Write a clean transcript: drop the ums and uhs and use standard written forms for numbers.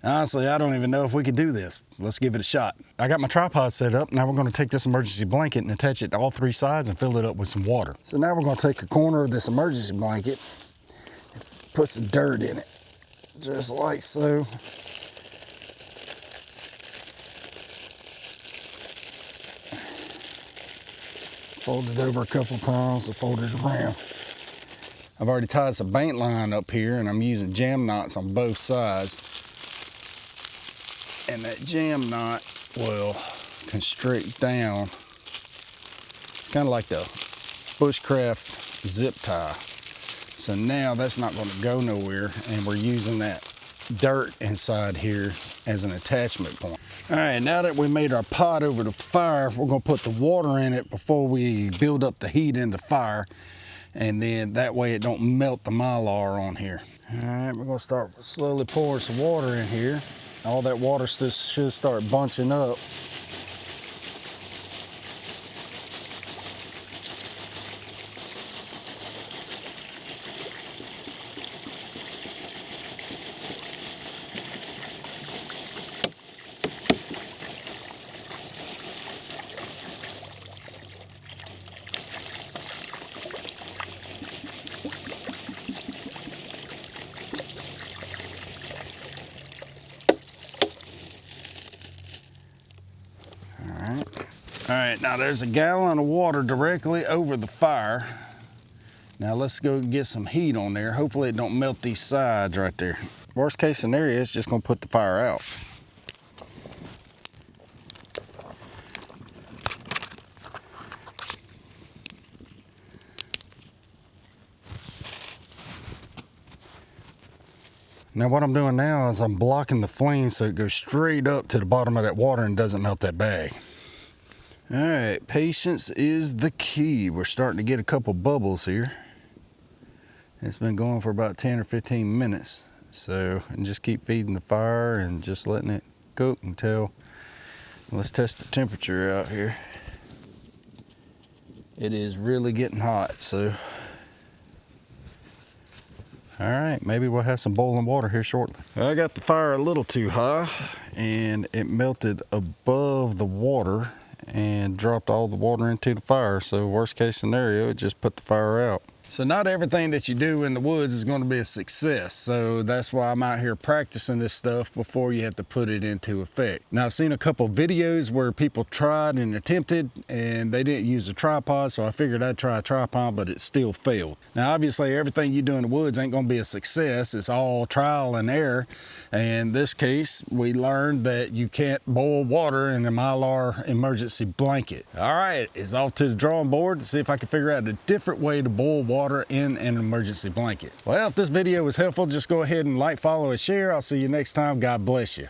Honestly, I don't even know if we can do this. Let's give it a shot. I got my tripod set up. Now we're gonna take this emergency blanket and attach it to all three sides and fill it up with some water. So now we're gonna take a corner of this emergency blanket and put some dirt in it, just like so. Fold it over a couple times and fold it around. I've already tied some bank line up here and I'm using jam knots on both sides. And that jam knot will constrict down. It's kind of like the bushcraft zip tie. So now that's not going to go nowhere, and we're using that dirt inside here as an attachment point. All right, now that we made our pot over the fire, we're going to put the water in it before we build up the heat in the fire, and then that way it don't melt the mylar on here. All right, we're going to start slowly pouring some water in here. All that water should start bunching up. All right, now there's a gallon of water directly over the fire. Now let's go get some heat on there. Hopefully it don't melt these sides right there. Worst case scenario, it's just gonna put the fire out. Now what I'm doing now is I'm blocking the flame so it goes straight up to the bottom of that water and doesn't melt that bag. All right, patience is the key. We're starting to get a couple bubbles here. It's been going for about 10 or 15 minutes. So, and just keep feeding the fire and just letting it cook until, let's test the temperature out here. It is really getting hot, so. All right, maybe we'll have some boiling water here shortly. I got the fire a little too high and it melted above the water and dropped all the water into the fire. So worst case scenario, it just put the fire out. So not everything that you do in the woods is going to be a success. So that's why I'm out here practicing this stuff before you have to put it into effect. Now I've seen a couple videos where people tried and attempted and they didn't use a tripod. So I figured I'd try a tripod, but it still failed. Now obviously everything you do in the woods ain't going to be a success. It's all trial and error. And in this case, we learned that you can't boil water in a Mylar emergency blanket. All right, it's off to the drawing board to see if I can figure out a different way to boil water in an emergency blanket. Well, if this video was helpful, just go ahead and like, follow, and share. I'll see you next time. God bless you.